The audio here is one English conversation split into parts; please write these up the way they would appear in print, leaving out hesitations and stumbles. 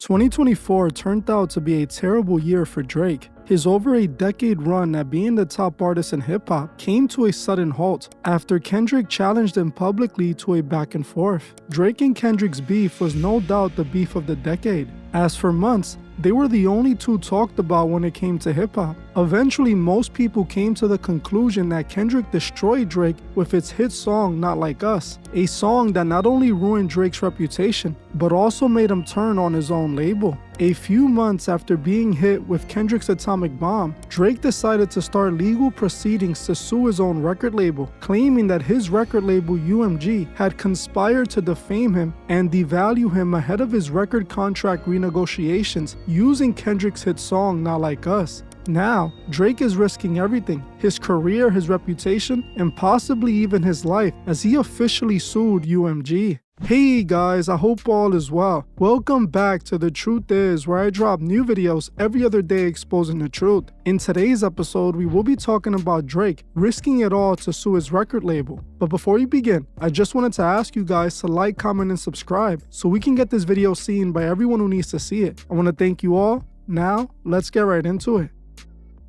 2024 turned out to be a terrible year for Drake. His over a decade run at being the top artist in hip-hop came to a sudden halt after Kendrick challenged him publicly to a back and forth. Drake and Kendrick's beef was no doubt the beef of the decade, as for months, they were the only two talked about when it came to hip-hop. Eventually, most people came to the conclusion that Kendrick destroyed Drake with its hit song Not Like Us, a song that not only ruined Drake's reputation, but also made him turn on his own label. A few months after being hit with Kendrick's Atomic Bomb, Drake decided to start legal proceedings to sue his own record label, claiming that his record label UMG had conspired to defame him and devalue him ahead of his record contract renegotiations using Kendrick's hit song Not Like Us. Now, Drake is risking everything, his career, his reputation, and possibly even his life, as he officially sued UMG. Hey guys, I hope all is well. Welcome back to The Truth Is, where I drop new videos every other day exposing the truth. In today's episode, we will be talking about Drake risking it all to sue his record label. But before we begin, I just wanted to ask you guys to like, comment, and subscribe so we can get this video seen by everyone who needs to see it. I want to thank you all. Now, let's get right into it.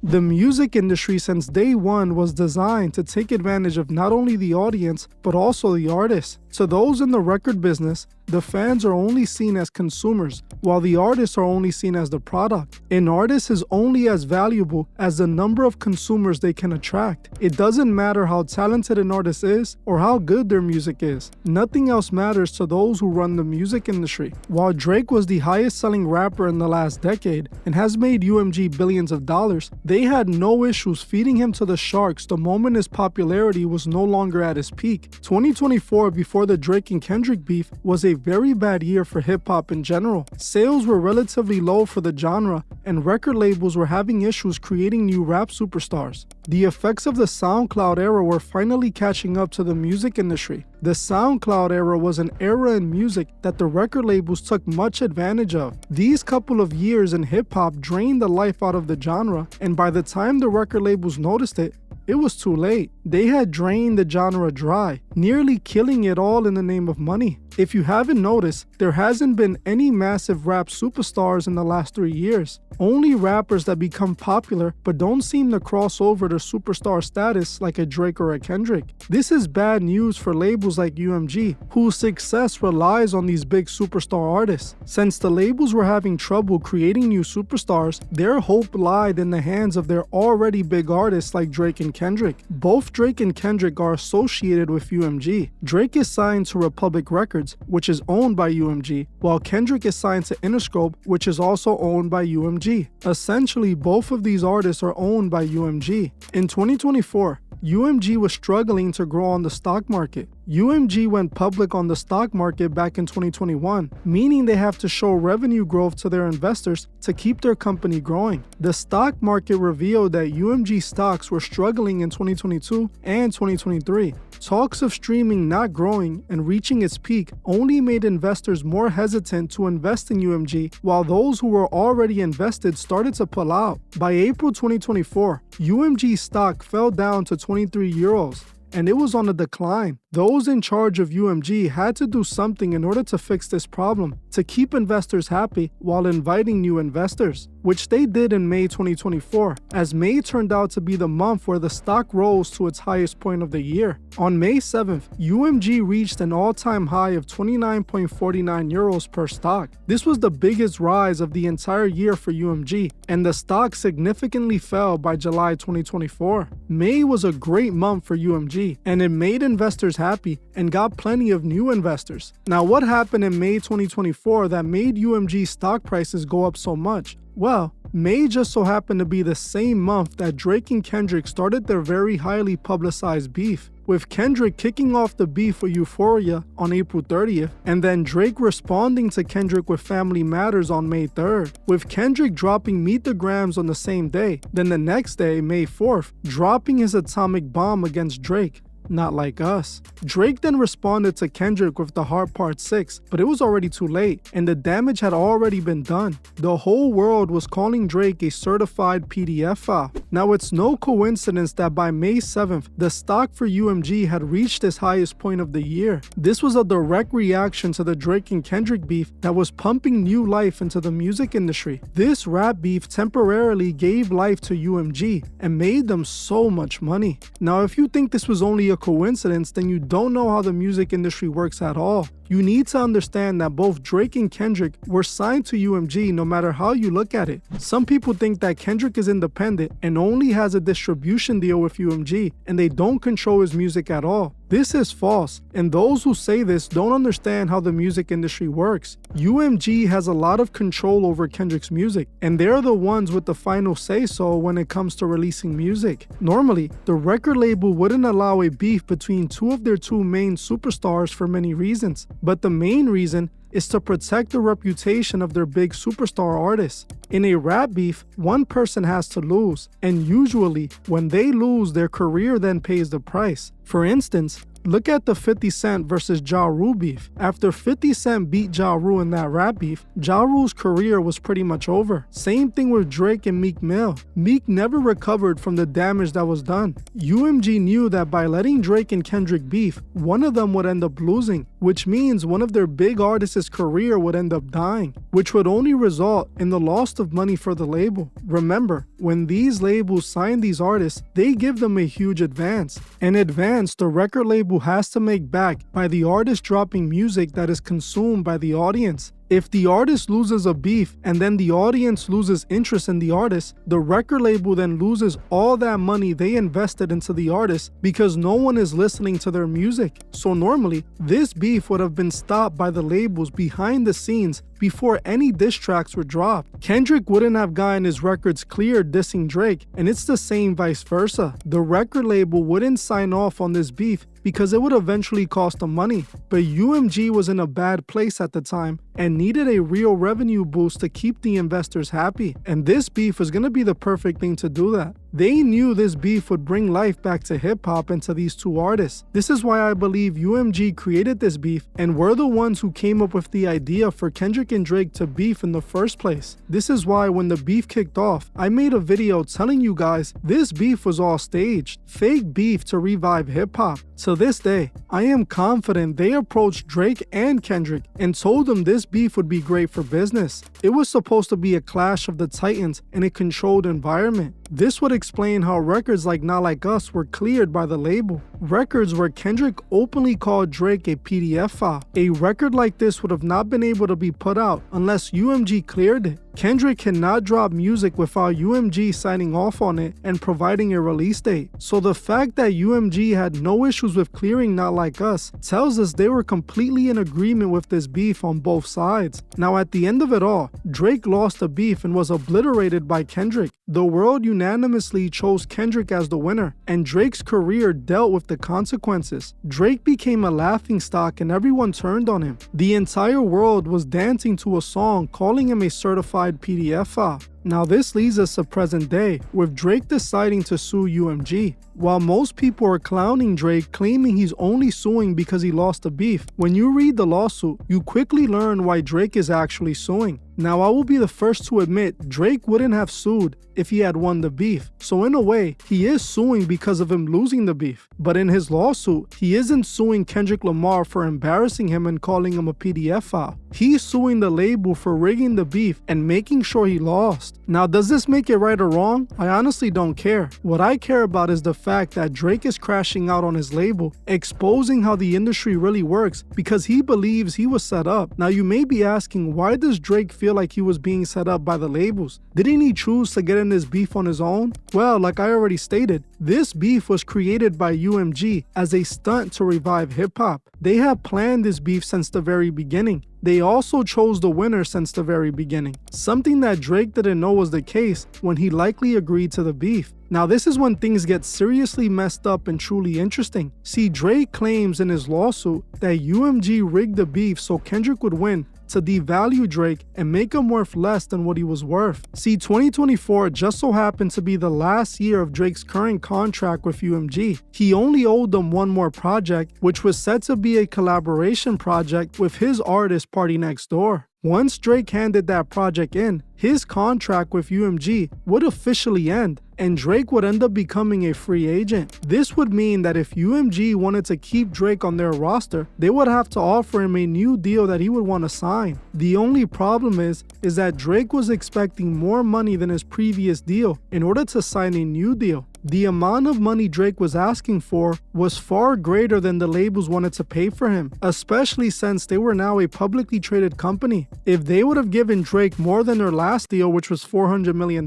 The music industry since day one was designed to take advantage of not only the audience, but also the artists. To those in the record business, the fans are only seen as consumers, while the artists are only seen as the product. An artist is only as valuable as the number of consumers they can attract. It doesn't matter how talented an artist is or how good their music is. Nothing else matters to those who run the music industry. While Drake was the highest selling rapper in the last decade and has made UMG billions of dollars, they had no issues feeding him to the sharks the moment his popularity was no longer at his peak. 2024, before the Drake and Kendrick beef, was a very bad year for hip-hop in general. Sales were relatively low for the genre, and record labels were having issues creating new rap superstars. The effects of the SoundCloud era were finally catching up to the music industry. The SoundCloud era was an era in music that the record labels took much advantage of. These couple of years in hip-hop drained the life out of the genre, and by the time the record labels noticed it, it was too late. They had drained the genre dry, nearly killing it all in the name of money. If you haven't noticed, there hasn't been any massive rap superstars in the last 3 years. Only rappers that become popular but don't seem to cross over to superstar status like a Drake or a Kendrick. This is bad news for labels like UMG, whose success relies on these big superstar artists. Since the labels were having trouble creating new superstars, their hope lied in the hands of their already big artists like Drake and Kendrick. Both Drake and Kendrick are associated with UMG. Drake is signed to Republic Records, which is owned by UMG, while Kendrick is signed to Interscope, which is also owned by UMG. Essentially, both of these artists are owned by UMG. In 2024, UMG was struggling to grow on the stock market. UMG went public on the stock market back in 2021, meaning they have to show revenue growth to their investors to keep their company growing. The stock market revealed that UMG stocks were struggling in 2022 and 2023. Talks of streaming not growing and reaching its peak only made investors more hesitant to invest in UMG, while those who were already invested started to pull out. By April 2024, UMG stock fell down to 23 euros, and it was on a decline. Those in charge of UMG had to do something in order to fix this problem, to keep investors happy while inviting new investors, which they did in May 2024, as May turned out to be the month where the stock rose to its highest point of the year. On May 7th, UMG reached an all-time high of 29.49 euros per stock. This was the biggest rise of the entire year for UMG, and the stock significantly fell by July 2024. May was a great month for UMG, and it made investors happy and got plenty of new investors. Now, what happened in May 2024 that made UMG stock prices go up so much? Well, May just so happened to be the same month that Drake and Kendrick started their very highly publicized beef, with Kendrick kicking off the beef with Euphoria on April 30th, and then Drake responding to Kendrick with Family Matters on May 3rd, with Kendrick dropping Meet the Grams on the same day, then the next day, May 4th, dropping his Atomic Bomb against Drake. Not Like Us. Drake then responded to Kendrick with The Heart Part 6, but it was already too late, and the damage had already been done. The whole world was calling Drake a certified PDF file. Now it's no coincidence that by May 7th, the stock for UMG had reached its highest point of the year. This was a direct reaction to the Drake and Kendrick beef that was pumping new life into the music industry. This rap beef temporarily gave life to UMG and made them so much money. Now if you think this was only a coincidence, then you don't know how the music industry works at all. You need to understand that both Drake and Kendrick were signed to UMG no matter how you look at it. Some people think that Kendrick is independent and only has a distribution deal with UMG and they don't control his music at all. This is false, and those who say this don't understand how the music industry works. UMG has a lot of control over Kendrick's music, and they're the ones with the final say-so when it comes to releasing music. Normally, the record label wouldn't allow a beef between two of their two main superstars for many reasons, but the main reason is to protect the reputation of their big superstar artists. In a rap beef, one person has to lose, and usually, when they lose, their career then pays the price. For instance, look at the 50 Cent versus Ja Rule beef. After 50 Cent beat Ja Rule in that rap beef, Ja Rule's career was pretty much over. Same thing with Drake and Meek Mill. Meek never recovered from the damage that was done. UMG knew that by letting Drake and Kendrick beef, one of them would end up losing, which means one of their big artists' career would end up dying, which would only result in the loss of money for the label. Remember, when these labels sign these artists, they give them a huge advance. An advance the record label has to make back by the artist dropping music that is consumed by the audience. If the artist loses a beef and then the audience loses interest in the artist, the record label then loses all that money they invested into the artist because no one is listening to their music. So normally, this beef would have been stopped by the labels behind the scenes before any diss tracks were dropped. Kendrick wouldn't have gotten his records cleared dissing Drake, and it's the same vice versa. The record label wouldn't sign off on this beef because it would eventually cost them money. But UMG was in a bad place at the time and needed a real revenue boost to keep the investors happy. And this beef was gonna be the perfect thing to do that. They knew this beef would bring life back to hip-hop and to these two artists. This is why I believe UMG created this beef and were the ones who came up with the idea for Kendrick and Drake to beef in the first place. This is why when the beef kicked off, I made a video telling you guys this beef was all staged, fake beef to revive hip-hop. To this day, I am confident they approached Drake and Kendrick and told them this beef would be great for business. It was supposed to be a clash of the titans in a controlled environment. This would explain how records like Not Like Us were cleared by the label. Records where Kendrick openly called Drake a PDF file. A record like this would have not been able to be put out unless UMG cleared it. Kendrick cannot drop music without UMG signing off on it and providing a release date. So the fact that UMG had no issues with clearing Not Like Us tells us they were completely in agreement with this beef on both sides. Now at the end of it all, Drake lost the beef and was obliterated by Kendrick. The world unanimously chose Kendrick as the winner, and Drake's career dealt with the consequences. Drake became a laughingstock and everyone turned on him. The entire world was dancing to a song calling him a certified PDF file. Now this leads us to present day, with Drake deciding to sue UMG. While most people are clowning Drake, claiming he's only suing because he lost the beef, when you read the lawsuit, you quickly learn why Drake is actually suing. Now I will be the first to admit Drake wouldn't have sued if he had won the beef, so in a way, he is suing because of him losing the beef. But in his lawsuit, he isn't suing Kendrick Lamar for embarrassing him and calling him a PDF file. He's suing the label for rigging the beef and making sure he lost. Now does this make it right or wrong? I honestly don't care. What I care about is the fact that Drake is crashing out on his label, exposing how the industry really works because he believes he was set up. Now you may be asking, why does Drake feel like he was being set up by the labels? Didn't he choose to get in this beef on his own? Well, like I already stated, this beef was created by UMG as a stunt to revive hip-hop. They have planned this beef since the very beginning. They also chose the winner since the very beginning, something that Drake didn't know was the case when he likely agreed to the beef. Now this is when things get seriously messed up and truly interesting. See, Drake claims in his lawsuit that UMG rigged the beef so Kendrick would win to devalue Drake and make him worth less than what he was worth. See, 2024 just so happened to be the last year of Drake's current contract with UMG. He only owed them one more project, which was said to be a collaboration project with his artist Party Next Door. Once Drake handed that project in, his contract with UMG would officially end, and Drake would end up becoming a free agent. This would mean that if UMG wanted to keep Drake on their roster, they would have to offer him a new deal that he would want to sign. The only problem is that Drake was expecting more money than his previous deal in order to sign a new deal. The amount of money Drake was asking for was far greater than the labels wanted to pay for him, especially since they were now a publicly traded company. If they would have given Drake more than their last deal, which was $400 million,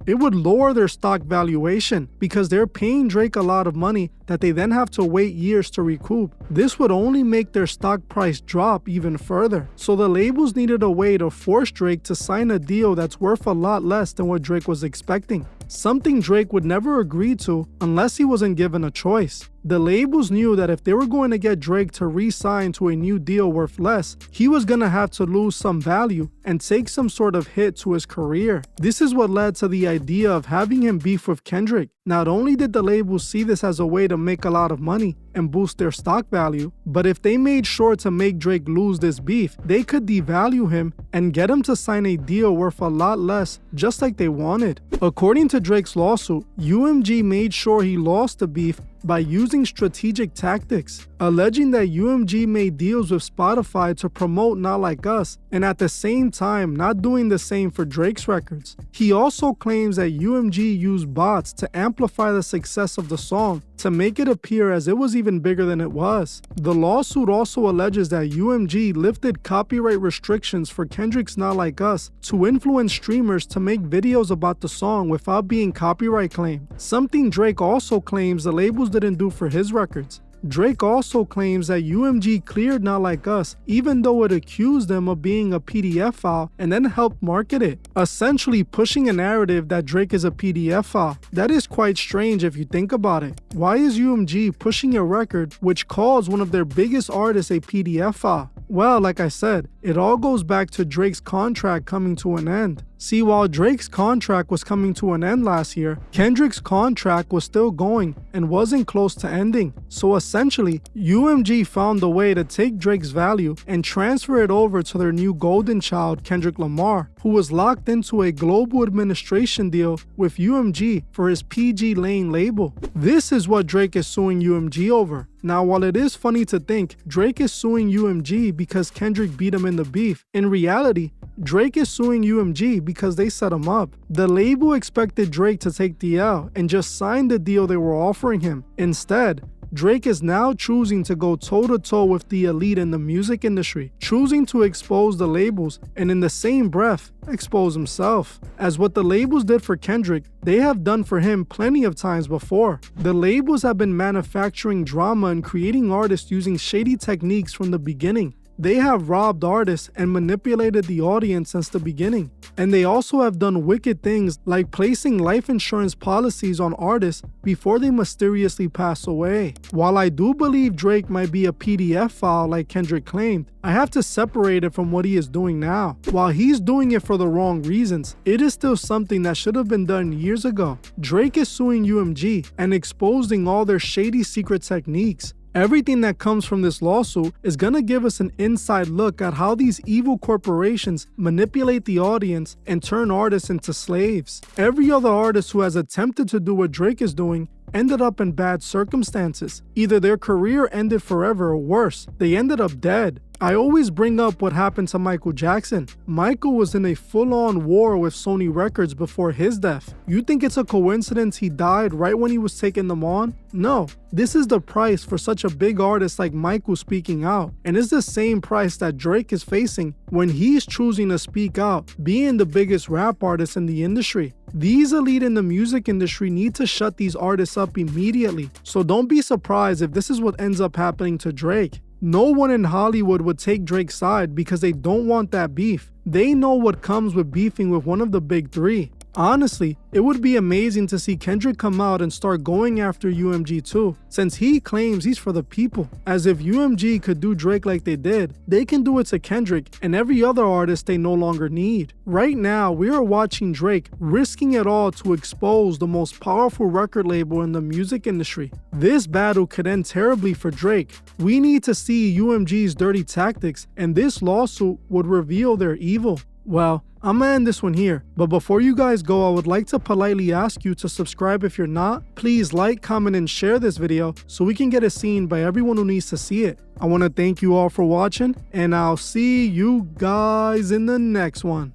it would lower their stock valuation because they're paying Drake a lot of money that they then have to wait years to recoup. This would only make their stock price drop even further. So the labels needed a way to force Drake to sign a deal that's worth a lot less than what Drake was expecting. Something Drake would never agree to unless he wasn't given a choice. The labels knew that if they were going to get Drake to re-sign to a new deal worth less, he was going to have to lose some value and take some sort of hit to his career. This is what led to the idea of having him beef with Kendrick. Not only did the labels see this as a way to make a lot of money and boost their stock value, but if they made sure to make Drake lose this beef, they could devalue him and get him to sign a deal worth a lot less, just like they wanted. According to Drake's lawsuit, UMG made sure he lost the beef by using strategic tactics, alleging that UMG made deals with Spotify to promote Not Like Us, and at the same time not doing the same for Drake's records. He also claims that UMG used bots to amplify the success of the song to make it appear as it was even bigger than it was. The lawsuit also alleges that UMG lifted copyright restrictions for Kendrick's Not Like Us to influence streamers to make videos about the song without being copyright claimed, something Drake also claims the labels didn't do for his records. Drake also claims that UMG cleared Not Like Us even though it accused them of being a PDF file and then helped market it, essentially pushing a narrative that Drake is a PDF file. That is quite strange if you think about it. Why is UMG pushing a record which calls one of their biggest artists a PDF file? Well, like I said, it all goes back to Drake's contract coming to an end. See, while Drake's contract was coming to an end last year, Kendrick's contract was still going and wasn't close to ending. So essentially, UMG found a way to take Drake's value and transfer it over to their new golden child, Kendrick Lamar, who was locked into a global administration deal with UMG for his PG Lane label. This is what Drake is suing UMG over. Now, while it is funny to think Drake is suing UMG because Kendrick beat him in the beef, in reality, Drake is suing UMG because they set him up. The label expected Drake to take the L and just sign the deal they were offering him. Instead, Drake is now choosing to go toe-to-toe with the elite in the music industry, choosing to expose the labels and in the same breath, expose himself. As what the labels did for Kendrick, they have done for him plenty of times before. The labels have been manufacturing drama and creating artists using shady techniques from the beginning. They have robbed artists and manipulated the audience since the beginning. And they also have done wicked things like placing life insurance policies on artists before they mysteriously pass away. While I do believe Drake might be a PDF file like Kendrick claimed, I have to separate it from what he is doing now. While he's doing it for the wrong reasons, it is still something that should have been done years ago. Drake is suing UMG and exposing all their shady secret techniques. Everything that comes from this lawsuit is gonna give us an inside look at how these evil corporations manipulate the audience and turn artists into slaves. Every other artist who has attempted to do what Drake is doing ended up in bad circumstances. Either their career ended forever or worse, they ended up dead. I always bring up what happened to Michael Jackson. Michael was in a full-on war with Sony Records before his death. You think it's a coincidence he died right when he was taking them on? No. This is the price for such a big artist like Michael speaking out, and it's the same price that Drake is facing when he's choosing to speak out, being the biggest rap artist in the industry. These elite in the music industry need to shut these artists up immediately, so don't be surprised if this is what ends up happening to Drake. No one in Hollywood would take Drake's side because they don't want that beef. They know what comes with beefing with one of the big three. Honestly, it would be amazing to see Kendrick come out and start going after UMG too, since he claims he's for the people. As if UMG could do Drake like they did, they can do it to Kendrick and every other artist they no longer need. Right now, we are watching Drake risking it all to expose the most powerful record label in the music industry. This battle could end terribly for Drake. We need to see UMG's dirty tactics, and this lawsuit would reveal their evil. Well, I'm gonna end this one here, but before you guys go, I would like to politely ask you to subscribe if you're not. Please like, comment, and share this video so we can get it seen by everyone who needs to see it. I want to thank you all for watching, and I'll see you guys in the next one.